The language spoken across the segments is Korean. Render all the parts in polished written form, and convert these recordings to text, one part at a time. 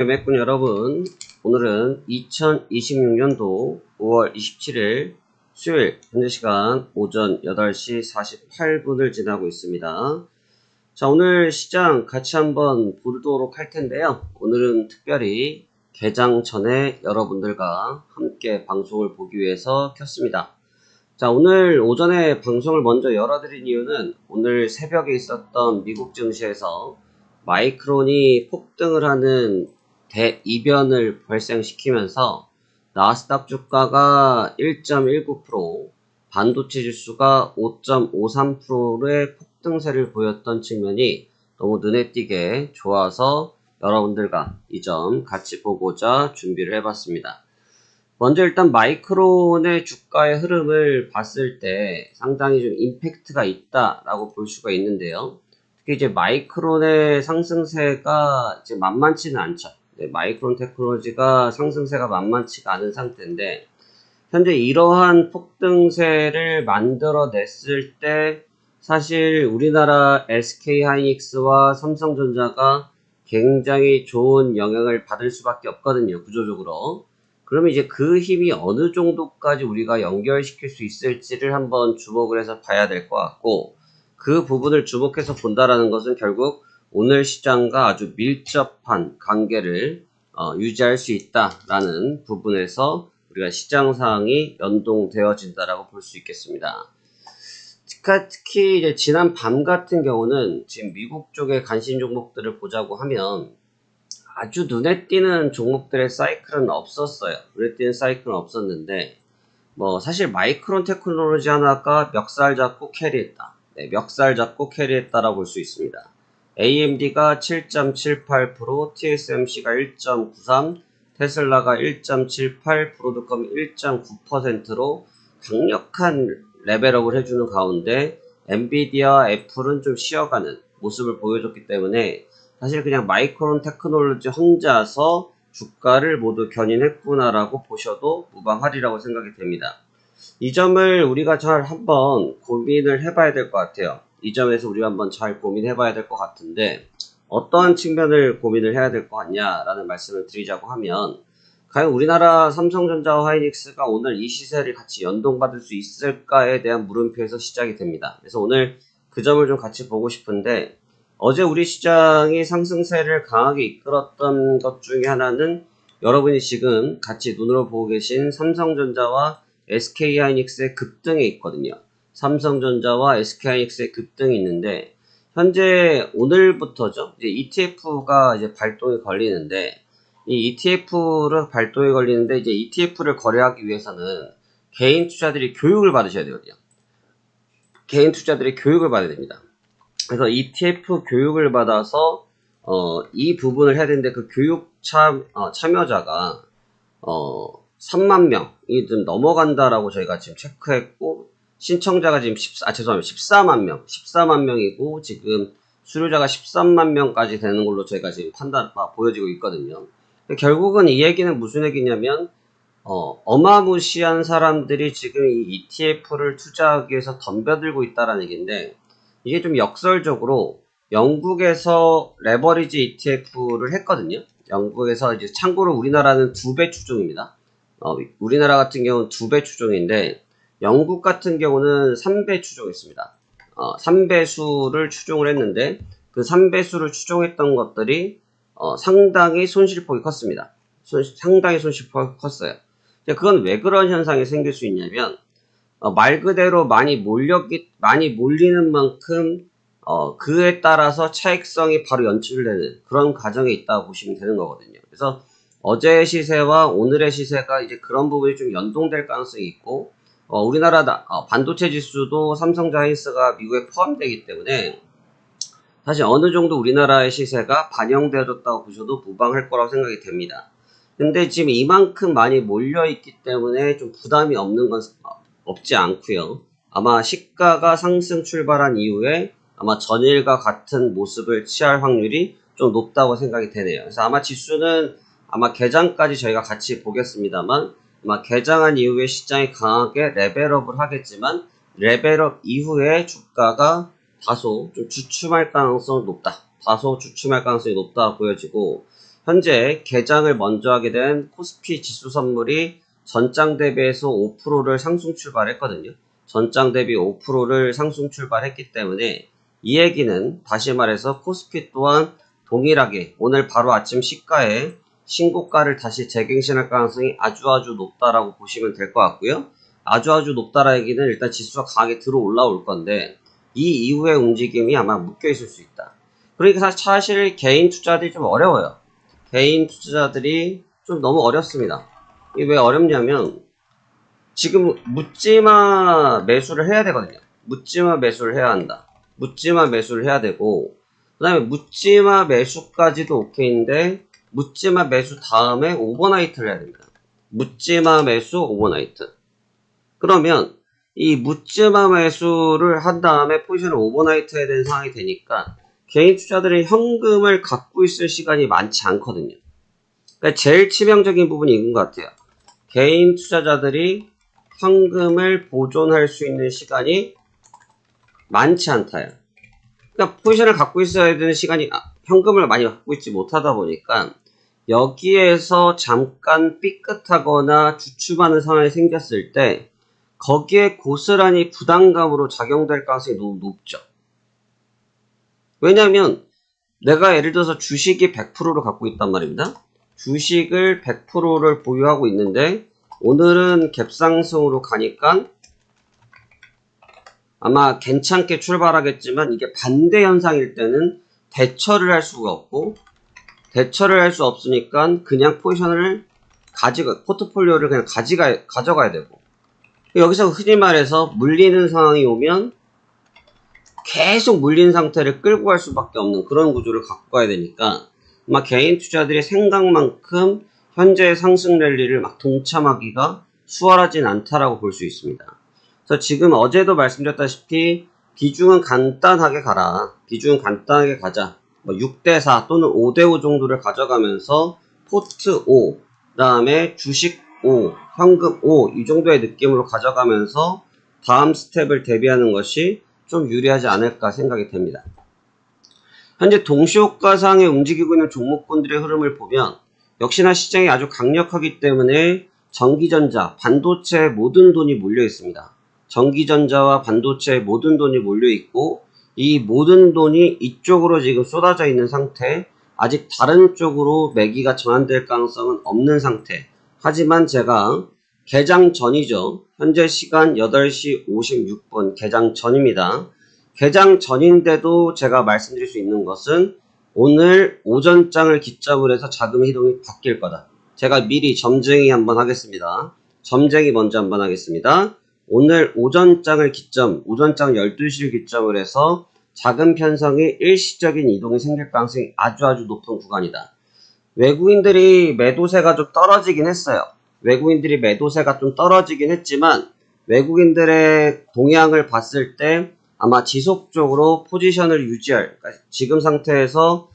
매매꾼 여러분, 오늘은 2026년도 5월 27일 수요일 현재 시간 오전 8시 48분을 지나고 있습니다. 자, 오늘 시장 같이 한번 보도록 할 텐데요. 오늘은 특별히 개장 전에 여러분들과 함께 방송을 보기 위해서 켰습니다. 자, 오늘 오전에 방송을 먼저 열어드린 이유는 오늘 새벽에 있었던 미국 증시에서 마이크론이 폭등을 하는 대이변을 발생시키면서 나스닥 주가가 1.19%, 반도체 지수가 5.53%의 폭등세를 보였던 측면이 너무 눈에 띄게 좋아서 여러분들과 이 점 같이 보고자 준비를 해봤습니다. 먼저 일단 마이크론의 주가의 흐름을 봤을 때 상당히 좀 임팩트가 있다라고 볼 수가 있는데요. 특히 이제 마이크론의 상승세가 이제 만만치는 않죠. 마이크론 테크놀로지가 상승세가 만만치가 않은 상태인데, 현재 이러한 폭등세를 만들어냈을 때 사실 우리나라 SK하이닉스와 삼성전자가 굉장히 좋은 영향을 받을 수밖에 없거든요, 구조적으로. 그러면 이제 그 힘이 어느 정도까지 우리가 연결시킬 수 있을지를 한번 주목을 해서 봐야 될 것 같고, 그 부분을 주목해서 본다라는 것은 결국 오늘 시장과 아주 밀접한 관계를 유지할 수 있다라는 부분에서 우리가 시장 상황이 연동되어진다라고 볼 수 있겠습니다. 특히 이제 지난 밤 같은 경우는 지금 미국 쪽의 관심 종목들을 보자고 하면 아주 눈에 띄는 종목들의 사이클은 없었어요. 눈에 띄는 사이클은 없었는데, 사실 마이크론 테크놀로지 하나가 멱살 잡고 캐리했다. 네, 멱살 잡고 캐리했다라고 볼 수 있습니다. AMD가 7.78%, TSMC가 1.93%, 테슬라가 1.78%, 브로드컴이 1.9%로 강력한 레벨업을 해주는 가운데 엔비디아와 애플은 좀 쉬어가는 모습을 보여줬기 때문에 사실 그냥 마이크론 테크놀로지 혼자서 주가를 모두 견인했구나라고 보셔도 무방하리라고 생각이 됩니다. 이 점을 우리가 잘 한번 고민을 해봐야 될 것 같아요. 이 점에서 우리가 한번 잘 고민해봐야 될 것 같은데, 어떠한 측면을 고민을 해야 될 것 같냐라는 말씀을 드리자고 하면, 과연 우리나라 삼성전자와 하이닉스가 오늘 이 시세를 같이 연동받을 수 있을까에 대한 물음표에서 시작이 됩니다. 그래서 오늘 그 점을 좀 같이 보고 싶은데, 어제 우리 시장이 상승세를 강하게 이끌었던 것 중에 하나는 여러분이 지금 같이 눈으로 보고 계신 삼성전자와 SK하이닉스의 급등이 있거든요. 삼성전자와 SK하이닉스의 급등이 있는데, 현재 오늘부터죠. 이제 ETF가 이제 발동이 걸리는데, 이 ETF를 발동이 걸리는데, 이제 ETF를 거래하기 위해서는 개인 투자들이 교육을 받으셔야 되거든요. 개인 투자들이 교육을 받아야 됩니다. 그래서 ETF 교육을 받아서 이 부분을 해야 되는데, 그 교육 참여자가 3만 명이 좀 넘어간다라고 저희가 지금 체크했고, 신청자가 지금 14만 명, 14만 명이고, 지금 수료자가 13만 명까지 되는 걸로 저희가 지금 보여지고 있거든요. 결국은 이 얘기는 무슨 얘기냐면, 어마무시한 사람들이 지금 이 ETF를 투자하기 위해서 덤벼들고 있다라는 얘기인데, 이게 좀 역설적으로 영국에서 레버리지 ETF를 했거든요. 영국에서 이제 참고로 우리나라는 2배 추종입니다. 우리나라 같은 경우는 2배 추종인데, 영국 같은 경우는 3배 추종했습니다. 3배수를 추종을 했는데, 그 3배수를 추종했던 것들이 상당히 손실폭이 컸습니다. 상당히 손실폭이 컸어요. 그건 왜 그런 현상이 생길 수 있냐면, 말 그대로 많이 몰리는 만큼 그에 따라서 차익성이 바로 연출되는 그런 과정에 있다고 보시면 되는 거거든요. 그래서 어제의 시세와 오늘의 시세가 이제 그런 부분이 좀 연동될 가능성이 있고, 우리나라 반도체 지수도 삼성전자 하이닉스가 미국에 포함되기 때문에 사실 어느 정도 우리나라의 시세가 반영되어졌다고 보셔도 무방할 거라고 생각이 됩니다. 근데 지금 이만큼 많이 몰려있기 때문에 좀 부담이 없는 건 없지 않고요. 아마 시가가 상승 출발한 이후에 아마 전일과 같은 모습을 취할 확률이 좀 높다고 생각이 되네요. 그래서 아마 지수는 아마 개장까지 저희가 같이 보겠습니다만, 아마 개장한 이후에 시장이 강하게 레벨업을 하겠지만, 레벨업 이후에 주가가 다소 좀 주춤할 가능성이 높다. 보여지고, 현재 개장을 먼저 하게 된 코스피 지수 선물이 전장 대비해서 5%를 상승 출발했거든요. 전장 대비 5%를 상승 출발했기 때문에 이 얘기는 다시 말해서 코스피 또한 동일하게 오늘 바로 아침 시가에 신고가를 다시 재갱신할 가능성이 아주 높다라고 보시면 될 것 같고요. 아주 높다라는 얘기는 일단 지수가 강하게 들어 올라올 건데 이 이후의 움직임이 아마 묶여 있을 수 있다. 그러니까 사실 개인 투자들이 좀 어려워요. 개인 투자자들이 좀 너무 어렵습니다. 이게 왜 어렵냐면 지금 묻지마 매수를 해야 되거든요. 묻지마 매수를 해야 한다. 묻지마 매수를 해야 되고 그 다음에 묻지마 매수까지도 오케이인데 묻지마 매수 다음에 오버나이트를 해야 됩니다. 묻지마 매수 오버나이트. 그러면 이 묻지마 매수를 한 다음에 포지션을 오버나이트 해야 되는 상황이 되니까 개인 투자들은 현금을 갖고 있을 시간이 많지 않거든요. 그러니까 제일 치명적인 부분이 이건 것 같아요. 개인 투자자들이 현금을 보존할 수 있는 시간이 많지 않다요. 그러니까 포지션을 갖고 있어야 되는 시간이 현금을 많이 갖고 있지 못하다 보니까 여기에서 잠깐 삐끗하거나 주춤하는 상황이 생겼을 때 거기에 고스란히 부담감으로 작용될 가능성이 너무 높죠. 왜냐하면 내가 예를 들어서 주식이 100%를 갖고 있단 말입니다. 주식을 100%를 보유하고 있는데 오늘은 갭상승으로 가니까 아마 괜찮게 출발하겠지만 이게 반대 현상일 때는 대처를 할 수가 없고 대처를 할 수 없으니까 그냥 포지션을 포트폴리오를 그냥 가져가야 되고 여기서 흔히 말해서 물리는 상황이 오면 계속 물린 상태를 끌고 갈 수밖에 없는 그런 구조를 갖고 가야 되니까 아마 개인 투자들이 생각만큼 현재의 상승 랠리를 막 동참하기가 수월하진 않다라고 볼 수 있습니다. 그래서 지금 어제도 말씀드렸다시피 비중은 간단하게 가라. 비중은 간단하게 가자. 6대4 또는 5대5 정도를 가져가면서 포트 5, 그 다음에 주식 5, 현금 5 이 정도의 느낌으로 가져가면서 다음 스텝을 대비하는 것이 좀 유리하지 않을까 생각이 됩니다. 현재 동시효과상에 움직이고 있는 종목군들의 흐름을 보면 역시나 시장이 아주 강력하기 때문에 전기전자, 반도체에 모든 돈이 몰려 있습니다. 전기전자와 반도체에 모든 돈이 몰려 있고 이 모든 돈이 이쪽으로 지금 쏟아져 있는 상태, 아직 다른 쪽으로 매기가 전환될 가능성은 없는 상태. 하지만 제가 개장 전이죠. 현재 시간 8시 56분 개장 전입니다. 개장 전인데도 제가 말씀드릴 수 있는 것은 오늘 오전장을 기점으로 해서 자금 이동이 바뀔 거다. 제가 미리 점쟁이 한번 하겠습니다. 점쟁이 먼저 한번 하겠습니다. 오늘 오전장을 기점, 오전장 12시를 기점으로 해서 자금 편성이 일시적인 이동이 생길 가능성이 아주 높은 구간이다. 외국인들이 매도세가 좀 떨어지긴 했어요. 외국인들이 매도세가 좀 떨어지긴 했지만 외국인들의 동향을 봤을 때 아마 지속적으로 포지션을 유지할, 그러니까 지금 상태에서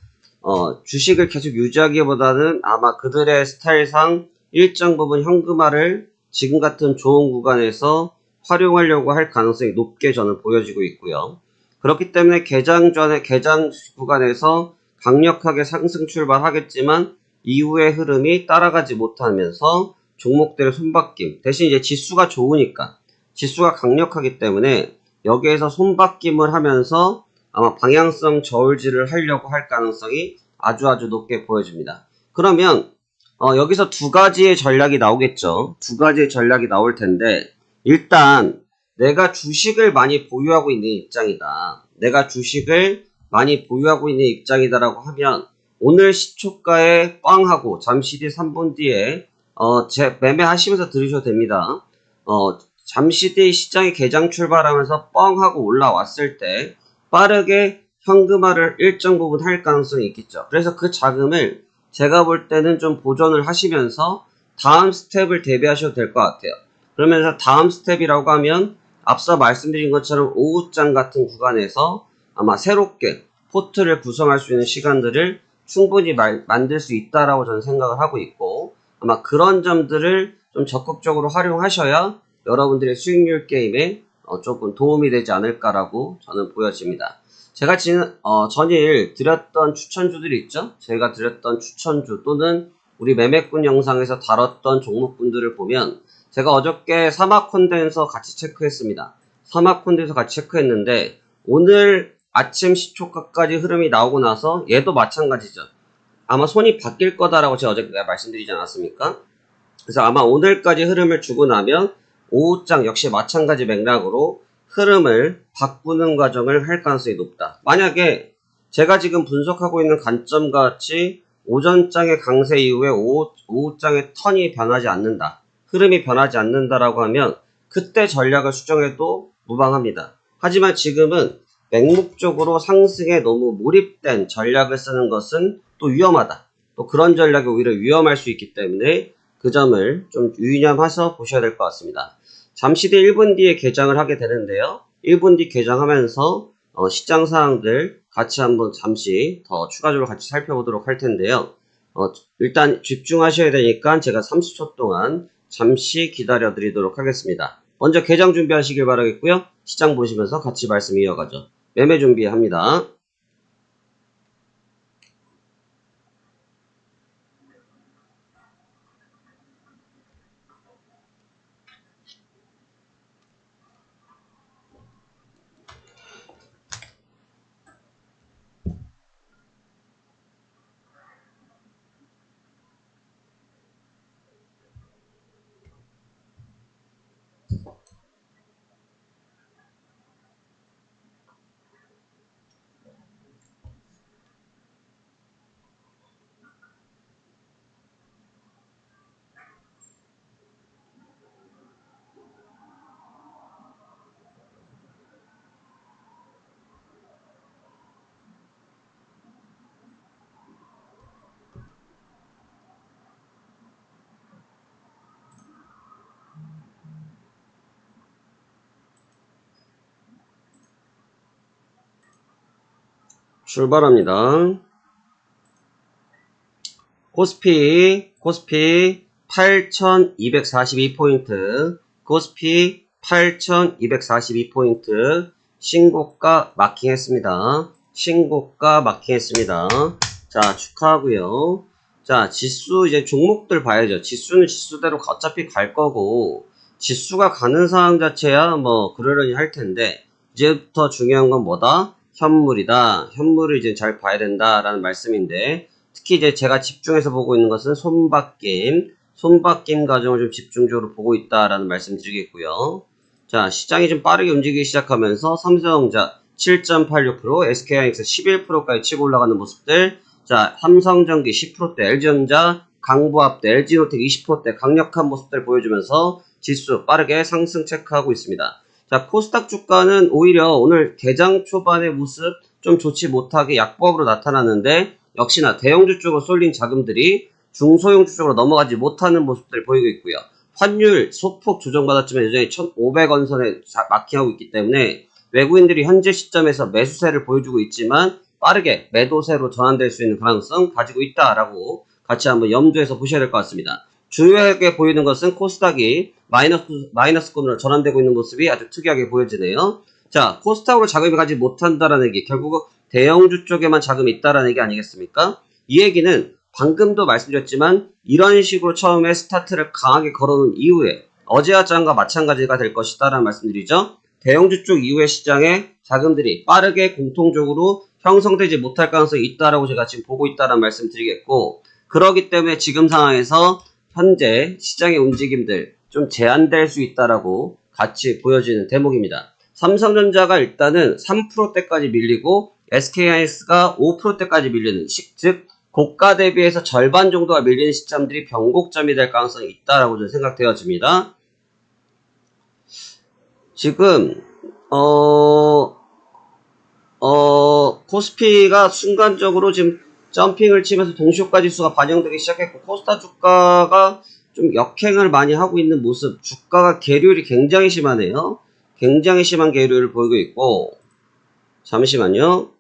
주식을 계속 유지하기보다는 아마 그들의 스타일상 일정 부분 현금화를 지금 같은 좋은 구간에서 활용하려고 할 가능성이 높게 저는 보여지고 있고요. 그렇기 때문에 개장 구간에서 강력하게 상승 출발하겠지만 이후의 흐름이 따라가지 못하면서 종목들의 손바뀜, 대신 이제 지수가 좋으니까 지수가 강력하기 때문에 여기에서 손바뀜을 하면서 아마 방향성 저울질을 하려고 할 가능성이 아주 높게 보여집니다. 그러면 여기서 두 가지의 전략이 나오겠죠. 두 가지의 전략이 나올 텐데 일단 내가 주식을 많이 보유하고 있는 입장이다. 내가 주식을 많이 보유하고 있는 입장이다라고 하면 오늘 시초가에 꽝 하고 잠시 뒤 3분 뒤에 매매하시면서 들으셔도 됩니다. 잠시 뒤 시장이 개장 출발하면서 뻥 하고 올라왔을 때 빠르게 현금화를 일정 부분 할 가능성이 있겠죠. 그래서 그 자금을 제가 볼 때는 좀 보존을 하시면서 다음 스텝을 대비하셔도 될 것 같아요. 그러면서 다음 스텝이라고 하면 앞서 말씀드린 것처럼 오후장 같은 구간에서 아마 새롭게 포트를 구성할 수 있는 시간들을 충분히 만들 수 있다라고 저는 생각을 하고 있고 아마 그런 점들을 좀 적극적으로 활용하셔야 여러분들의 수익률 게임에 조금 도움이 되지 않을까라고 저는 보여집니다. 제가 전일 드렸던 추천주들이 있죠? 제가 드렸던 추천주 또는 우리 매매꾼 영상에서 다뤘던 종목군들을 보면 제가 어저께 사마콘덴서 같이 체크했습니다. 사마콘덴서 같이 체크했는데 오늘 아침 시초가까지 흐름이 나오고 나서 얘도 마찬가지죠. 아마 손이 바뀔 거다라고 제가 어저께 말씀드리지 않았습니까? 그래서 아마 오늘까지 흐름을 주고 나면 오후장 역시 마찬가지 맥락으로 흐름을 바꾸는 과정을 할 가능성이 높다. 만약에 제가 지금 분석하고 있는 관점과 같이 오전장의 강세 이후에 오후장의 턴이 변하지 않는다. 흐름이 변하지 않는다라고 하면 그때 전략을 수정해도 무방합니다. 하지만 지금은 맹목적으로 상승에 너무 몰입된 전략을 쓰는 것은 또 위험하다. 또 그런 전략이 오히려 위험할 수 있기 때문에 그 점을 좀 유념해서 보셔야 될 것 같습니다. 잠시 뒤 1분 뒤에 개장을 하게 되는데요. 1분 뒤 개장하면서 시장 사항들 같이 한번 잠시 더 추가적으로 같이 살펴보도록 할 텐데요. 일단 집중하셔야 되니까 제가 30초 동안 잠시 기다려 드리도록 하겠습니다. 먼저 개장 준비하시길 바라겠고요. 시장 보시면서 같이 말씀 이어가죠. 매매 준비합니다. 출발합니다. 코스피 8242포인트, 코스피 8242포인트, 신고가 마킹했습니다. 신고가 마킹했습니다. 자, 축하하고요. 자, 지수 이제 종목들 봐야죠. 지수는 지수대로 어차피 갈 거고, 지수가 가는 상황 자체야 뭐 그러려니 할 텐데, 이제부터 중요한 건 뭐다? 현물이다. 현물을 이제 잘 봐야 된다라는 말씀인데, 특히 이제 제가 집중해서 보고 있는 것은 손바뀜 과정을 좀 집중적으로 보고 있다라는 말씀 드리겠고요. 자, 시장이 좀 빠르게 움직이기 시작하면서 삼성전자 7.86%, SK하이닉스 11%까지 치고 올라가는 모습들. 자, 삼성전기 10%대, LG전자, 강보합대, LG노텍 20%대 강력한 모습들 보여주면서 지수 빠르게 상승 체크하고 있습니다. 자, 코스닥 주가는 오히려 오늘 개장 초반의 모습 좀 좋지 못하게 약보합으로 나타났는데 역시나 대형주 쪽으로 쏠린 자금들이 중소형주 쪽으로 넘어가지 못하는 모습들을 보이고 있고요. 환율 소폭 조정받았지만 여전히 1,500원 선에 마킹하고 있기 때문에 외국인들이 현재 시점에서 매수세를 보여주고 있지만 빠르게 매도세로 전환될 수 있는 가능성 가지고 있다라고 같이 한번 염두에서 보셔야 될 것 같습니다. 주요하게 보이는 것은 코스닥이 마이너스권으로 전환되고 있는 모습이 아주 특이하게 보여지네요. 자, 코스닥으로 자금이 가지 못한다라는 얘기, 결국 대형주 쪽에만 자금이 있다라는 얘기 아니겠습니까? 이 얘기는 방금도 말씀드렸지만 이런 식으로 처음에 스타트를 강하게 걸어놓은 이후에 어제와 짱과 마찬가지가 될 것이다라는 말씀드리죠. 대형주 쪽 이후의 시장에 자금들이 빠르게 공통적으로 형성되지 못할 가능성이 있다라고 제가 지금 보고 있다라는 말씀 드리겠고, 그러기 때문에 지금 상황에서 현재 시장의 움직임들 좀 제한될 수 있다라고 같이 보여지는 대목입니다. 삼성전자가 일단은 3%대까지 밀리고 SK하이닉스가 5%대까지 밀리는 즉 고가 대비해서 절반 정도가 밀리는 시점들이 변곡점이 될 가능성이 있다라고 저는 생각되어집니다. 지금 코스피가 순간적으로 지금 점핑을 치면서 동시효과 지수가 반영되기 시작했고 코스닥 주가가 좀 역행을 많이 하고 있는 모습, 주가가 계율이 굉장히 심하네요. 굉장히 심한 계율을 보이고 있고, 잠시만요.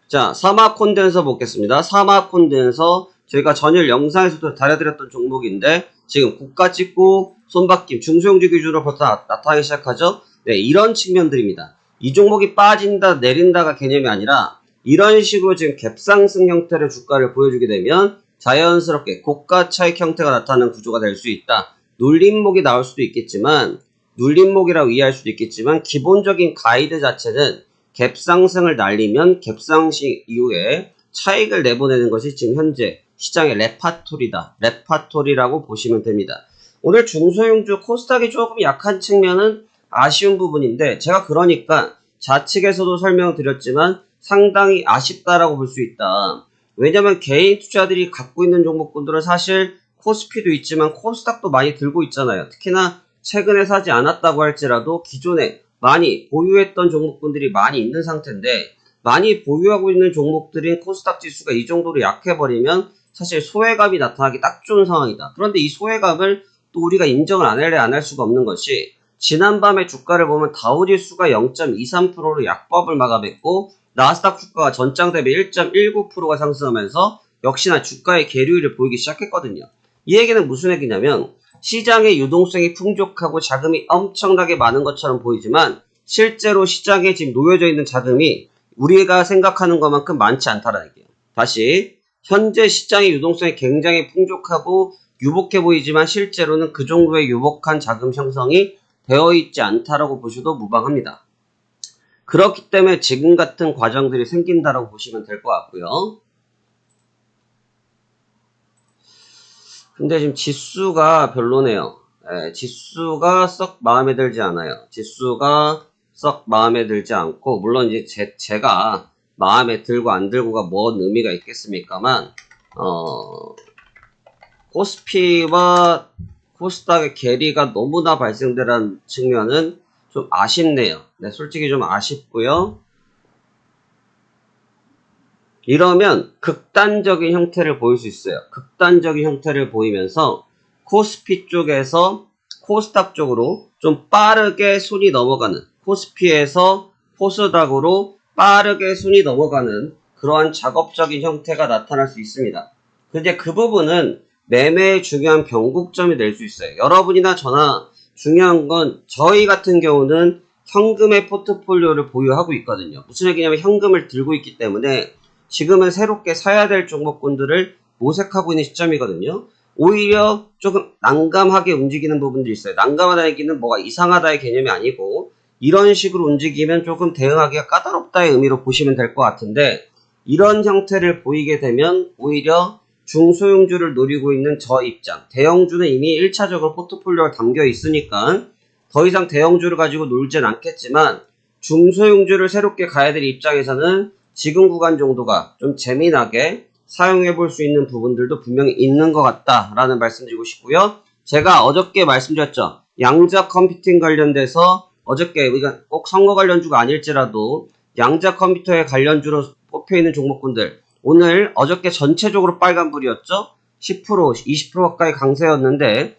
자, 사마콘덴서 보겠습니다. 사마콘덴서 저희가 전일 영상에서도 다뤄드렸던 종목인데 지금 고가 찍고 손바뀜 중소형주 기준으로 벌써 나타나기 시작하죠. 네, 이런 측면들입니다. 이 종목이 빠진다 내린다가 개념이 아니라 이런 식으로 지금 갭상승 형태의 주가를 보여주게 되면 자연스럽게 고가 차익 형태가 나타나는 구조가 될 수 있다. 눌림목이 나올 수도 있겠지만 눌림목이라고 이해할 수도 있겠지만 기본적인 가이드 자체는 갭상승을 날리면 갭상승 이후에 차익을 내보내는 것이 지금 현재 시장의 레파토리다. 레파토리라고 보시면 됩니다. 오늘 중소형주 코스닥이 조금 약한 측면은 아쉬운 부분인데 제가 그러니까 좌측에서도 설명드렸지만 상당히 아쉽다라고 볼 수 있다. 왜냐면 개인 투자들이 갖고 있는 종목군들은 사실 코스피도 있지만 코스닥도 많이 들고 있잖아요. 특히나 최근에 사지 않았다고 할지라도 기존에 많이 보유했던 종목군들이 많이 있는 상태인데 많이 보유하고 있는 종목들인 코스닥 지수가 이 정도로 약해버리면 사실 소외감이 나타나기 딱 좋은 상황이다. 그런데 이 소외감을 또 우리가 인정을 안 할 수가 없는 것이 지난밤에 주가를 보면 다우지수가 0.23%로 약법을 마감했고 나스닥 주가가 전장 대비 1.19%가 상승하면서 역시나 주가의 계류를 보이기 시작했거든요. 이 얘기는 무슨 얘기냐면 시장의 유동성이 풍족하고 자금이 엄청나게 많은 것처럼 보이지만 실제로 시장에 지금 놓여져 있는 자금이 우리가 생각하는 것만큼 많지 않다는 얘기예요. 다시 현재 시장의 유동성이 굉장히 풍족하고 유복해 보이지만 실제로는 그 정도의 유복한 자금 형성이 되어 있지 않다라고 보셔도 무방합니다. 그렇기 때문에 지금 같은 과정들이 생긴다라고 보시면 될 것 같고요. 근데 지금 지수가 별로네요. 지수가 썩 마음에 들지 않아요. 지수가 썩 마음에 들지 않고 물론 이제 제가 마음에 들고 안 들고가 뭔 의미가 있겠습니까만 코스피와 코스닥의 괴리가 너무나 발생되는 측면은 좀 아쉽네요. 네, 솔직히 좀 아쉽고요. 이러면 극단적인 형태를 보일 수 있어요. 극단적인 형태를 보이면서 코스피 쪽에서 코스닥 쪽으로 좀 빠르게 순이 넘어가는 코스피에서 코스닥으로 빠르게 순이 넘어가는 그러한 작업적인 형태가 나타날 수 있습니다. 근데 그 부분은 매매의 중요한 변곡점이 될 수 있어요. 여러분이나 저나 중요한 건 저희 같은 경우는 현금의 포트폴리오를 보유하고 있거든요. 무슨 얘기냐면 현금을 들고 있기 때문에 지금은 새롭게 사야 될 종목군들을 모색하고 있는 시점이거든요. 오히려 조금 난감하게 움직이는 부분도 있어요. 난감하다는 얘기는 뭐가 이상하다의 개념이 아니고 이런 식으로 움직이면 조금 대응하기가 까다롭다의 의미로 보시면 될 것 같은데 이런 형태를 보이게 되면 오히려 중소형주를 노리고 있는 저 입장 대형주는 이미 1차적으로 포트폴리오가 담겨 있으니까 더 이상 대형주를 가지고 놀진 않겠지만 중소형주를 새롭게 가야 될 입장에서는 지금 구간 정도가 좀 재미나게 사용해 볼 수 있는 부분들도 분명히 있는 것 같다라는 말씀 드리고 싶고요. 제가 어저께 말씀드렸죠. 양자 컴퓨팅 관련돼서 어저께 우리가 꼭 선거 관련주가 아닐지라도 양자 컴퓨터에 관련주로 뽑혀있는 종목군들 오늘 어저께 전체적으로 빨간불이었죠. 10% 20% 가까이 강세였는데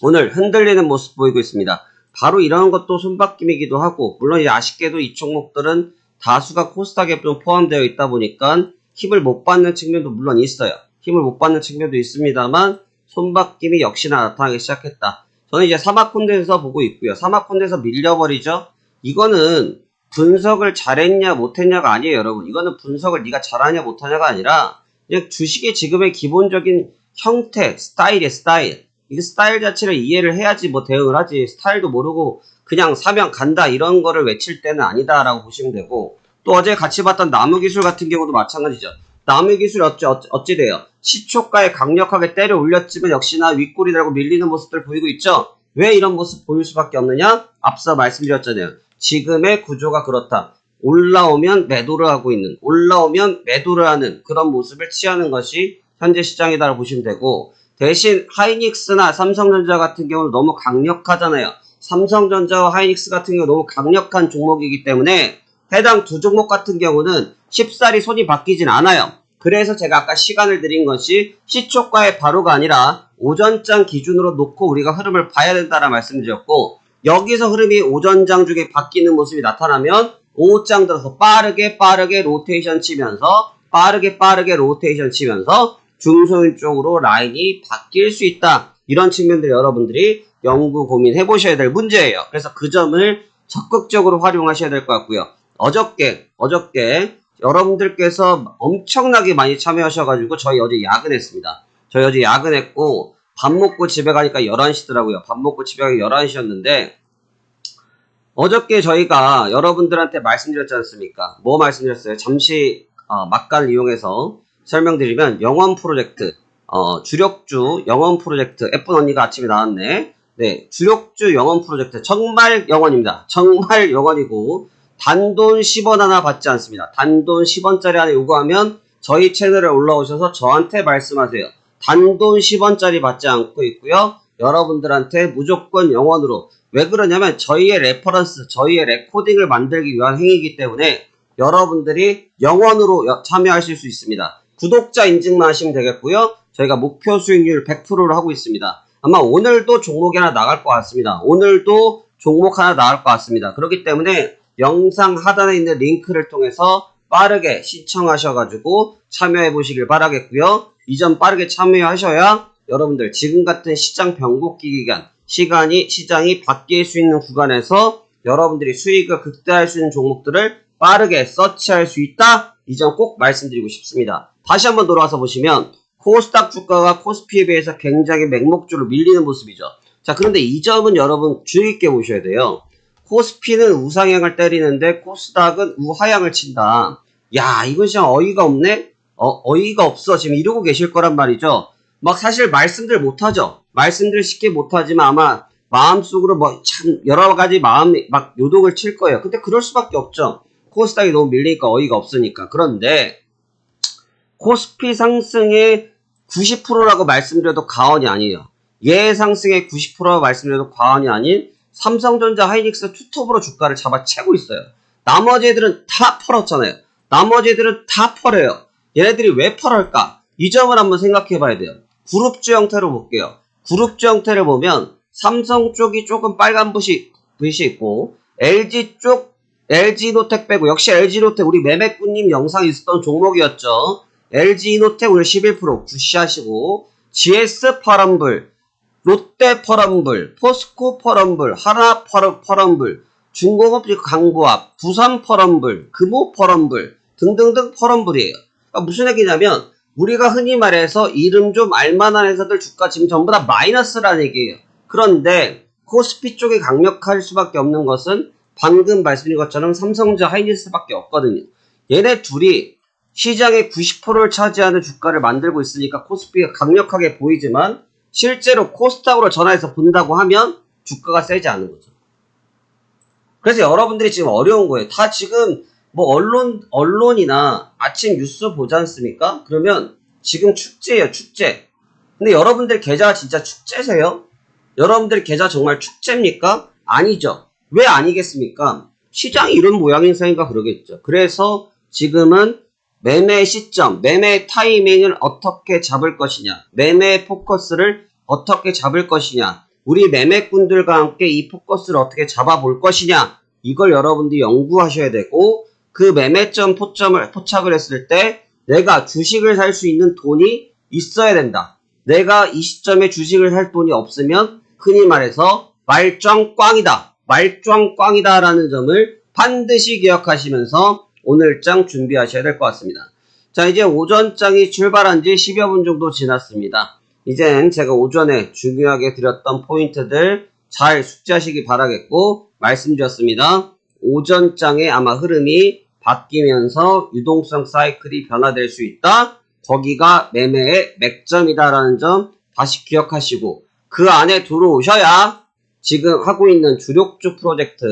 오늘 흔들리는 모습 보이고 있습니다. 바로 이런 것도 손바뀜이기도 하고 물론 이제 아쉽게도 이 종목들은 다수가 코스닥에 좀 포함되어 있다 보니까 힘을 못 받는 측면도 물론 있어요. 힘을 못 받는 측면도 있습니다만 손바뀜이 역시나 나타나기 시작했다. 저는 이제 사막콘대에서 보고 있고요. 사막콘대에서 밀려버리죠. 이거는 분석을 잘했냐 못했냐가 아니에요, 여러분. 이거는 분석을 네가 잘하냐 못하냐가 아니라 그냥 주식의 지금의 기본적인 형태, 스타일이에요, 스타일. 이 스타일 자체를 이해를 해야지 뭐 대응을 하지. 스타일도 모르고 그냥 사면 간다 이런 거를 외칠 때는 아니다라고 보시면 되고 또 어제 같이 봤던 나무기술 같은 경우도 마찬가지죠. 나무기술이 어찌 돼요? 시초가에 강력하게 때려 올렸지만 역시나 윗꼬리 달고 밀리는 모습들 보이고 있죠? 왜 이런 모습 보일 수밖에 없느냐? 앞서 말씀드렸잖아요. 지금의 구조가 그렇다. 올라오면 매도를 하고 있는, 올라오면 매도를 하는 그런 모습을 취하는 것이 현재 시장이다라고 보시면 되고 대신 하이닉스나 삼성전자 같은 경우는 너무 강력하잖아요. 삼성전자와 하이닉스 같은 경우 너무 강력한 종목이기 때문에 해당 두 종목 같은 경우는 쉽사리 손이 바뀌진 않아요. 그래서 제가 아까 시간을 드린 것이 시초가의 바로가 아니라 오전장 기준으로 놓고 우리가 흐름을 봐야 된다라는 말씀드렸고 여기서 흐름이 오전장 중에 바뀌는 모습이 나타나면 오후장 들어서 빠르게 로테이션 치면서 중소형 쪽으로 라인이 바뀔 수 있다. 이런 측면들을 여러분들이 연구 고민해 보셔야 될 문제예요. 그래서 그 점을 적극적으로 활용하셔야 될 것 같고요. 어저께 여러분들께서 엄청나게 많이 참여하셔가지고 저희 어제 야근했습니다. 저희 어제 야근했고 밥 먹고 집에 가니까 11시더라고요. 밥 먹고 집에 가니까 11시였는데 어저께 저희가 여러분들한테 말씀드렸지 않습니까? 뭐 말씀드렸어요? 잠시 막간을 이용해서 설명드리면 영원 프로젝트, 주력주 영원 프로젝트, 예쁜 언니가 아침에 나왔네. 네, 주력주 영원 프로젝트 정말 영원입니다. 정말 영원이고 단돈 10원 하나 받지 않습니다. 단돈 10원짜리 하나 요구하면 저희 채널에 올라오셔서 저한테 말씀하세요. 단돈 10원짜리 받지 않고 있고요. 여러분들한테 무조건 영원으로. 왜 그러냐면 저희의 레퍼런스, 저희의 레코딩을 만들기 위한 행위이기 때문에 여러분들이 영원으로 참여하실 수 있습니다. 구독자 인증만 하시면 되겠고요. 저희가 목표 수익률 100%를 하고 있습니다. 아마 오늘도 종목이 하나 나갈 것 같습니다. 오늘도 종목 하나 나갈 것 같습니다. 그렇기 때문에 영상 하단에 있는 링크를 통해서 빠르게 신청하셔가지고 참여해 보시길 바라겠고요. 이 점 빠르게 참여하셔야 여러분들 지금 같은 시장 변곡기 기간, 시장이 바뀔 수 있는 구간에서 여러분들이 수익을 극대화할 수 있는 종목들을 빠르게 서치할 수 있다. 이 점 꼭 말씀드리고 싶습니다. 다시 한번 돌아와서 보시면 코스닥 주가가 코스피에 비해서 굉장히 맹목주로 밀리는 모습이죠. 자, 그런데 이 점은 여러분 주의 있게 보셔야 돼요. 코스피는 우상향을 때리는데 코스닥은 우하향을 친다. 야, 이건 진짜 어이가 없네? 어이가 없어. 지금 이러고 계실 거란 말이죠. 막 사실 말씀들 못하죠. 말씀들 쉽게 못하지만 아마 마음속으로 뭐 참 여러 가지 마음이 막 요동을 칠 거예요. 근데 그럴 수밖에 없죠. 코스닥이 너무 밀리니까 어이가 없으니까. 그런데 코스피 상승의 90%라고 말씀드려도 과언이 아니에요. 얘 상승의 90%라고 말씀드려도 과언이 아닌 삼성전자, 하이닉스, 투톱으로 주가를 잡아채고 있어요. 나머지 애들은 다 펄었잖아요. 나머지 애들은 다 펄해요. 얘네들이 왜 펄할까? 이 점을 한번 생각해 봐야 돼요. 그룹주 형태로 볼게요. 그룹주 형태를 보면 삼성 쪽이 조금 빨간 빛이 있고 LG 쪽 LG이노텍 빼고 역시 LG이노텍 우리 매매꾼님 영상에 있었던 종목이었죠. LG이노텍 오늘 11% 굿시하시고 GS 파란불, 롯데 파란불, 포스코 파란불, 하나 파란불, 중공업 강보합, 부산 파란불, 금호 파란불 등등등 파란불이에요. 그러니까 무슨 얘기냐면 우리가 흔히 말해서 이름 좀 알만한 회사들 주가 지금 전부 다 마이너스라는 얘기예요. 그런데 코스피 쪽이 강력할 수밖에 없는 것은 방금 말씀드린 것처럼 삼성전자, 하이닉스밖에 없거든요. 얘네 둘이 시장의 90%를 차지하는 주가를 만들고 있으니까 코스피가 강력하게 보이지만 실제로 코스닥으로 전화해서 본다고 하면 주가가 세지 않은 거죠. 그래서 여러분들이 지금 어려운 거예요. 다 지금 뭐 언론이나 아침 뉴스 보지 않습니까? 그러면 지금 축제예요, 축제. 근데 여러분들 계좌가 진짜 축제세요? 여러분들 계좌 정말 축제입니까? 아니죠. 왜 아니겠습니까? 시장이 이런 모양이니까 그러겠죠. 그래서 지금은 매매 시점, 매매 타이밍을 어떻게 잡을 것이냐, 매매 포커스를 어떻게 잡을 것이냐, 우리 매매꾼들과 함께 이 포커스를 어떻게 잡아볼 것이냐, 이걸 여러분들이 연구하셔야 되고, 그 매매점 포착을 했을 때 내가 주식을 살 수 있는 돈이 있어야 된다. 내가 이 시점에 주식을 살 돈이 없으면 흔히 말해서 말짱꽝이다. 말짱꽝이다 라는 점을 반드시 기억하시면서 오늘장 준비하셔야 될 것 같습니다. 자, 이제 오전장이 출발한 지 10여 분 정도 지났습니다. 이젠 제가 오전에 중요하게 드렸던 포인트들 잘 숙지하시기 바라겠고 말씀드렸습니다. 오전장의 아마 흐름이 바뀌면서 유동성 사이클이 변화될 수 있다. 거기가 매매의 맥점이다라는 점 다시 기억하시고 그 안에 들어오셔야 지금 하고 있는 주력주 프로젝트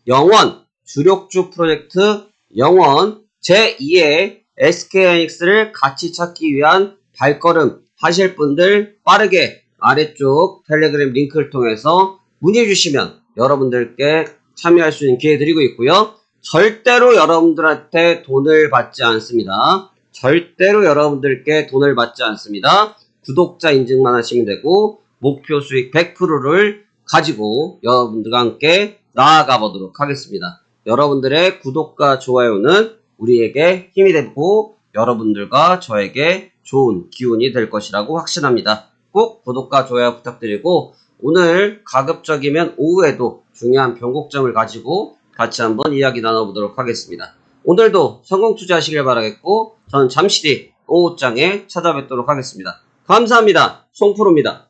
영원, 주력주 프로젝트 영원 제2의 SK하이닉스를 같이 찾기 위한 발걸음 하실 분들 빠르게 아래쪽 텔레그램 링크를 통해서 문의 주시면 여러분들께 참여할 수 있는 기회 드리고 있고요. 절대로 여러분들한테 돈을 받지 않습니다. 절대로 여러분들께 돈을 받지 않습니다. 구독자 인증만 하시면 되고 목표 수익 100%를 가지고 여러분들과 함께 나아가 보도록 하겠습니다. 여러분들의 구독과 좋아요는 우리에게 힘이 되고 여러분들과 저에게 좋은 기운이 될 것이라고 확신합니다. 꼭 구독과 좋아요 부탁드리고 오늘 가급적이면 오후에도 중요한 변곡점을 가지고 같이 한번 이야기 나눠보도록 하겠습니다. 오늘도 성공 투자하시길 바라겠고 저는 잠시 뒤 오후장에 찾아뵙도록 하겠습니다. 감사합니다. 송프로입니다.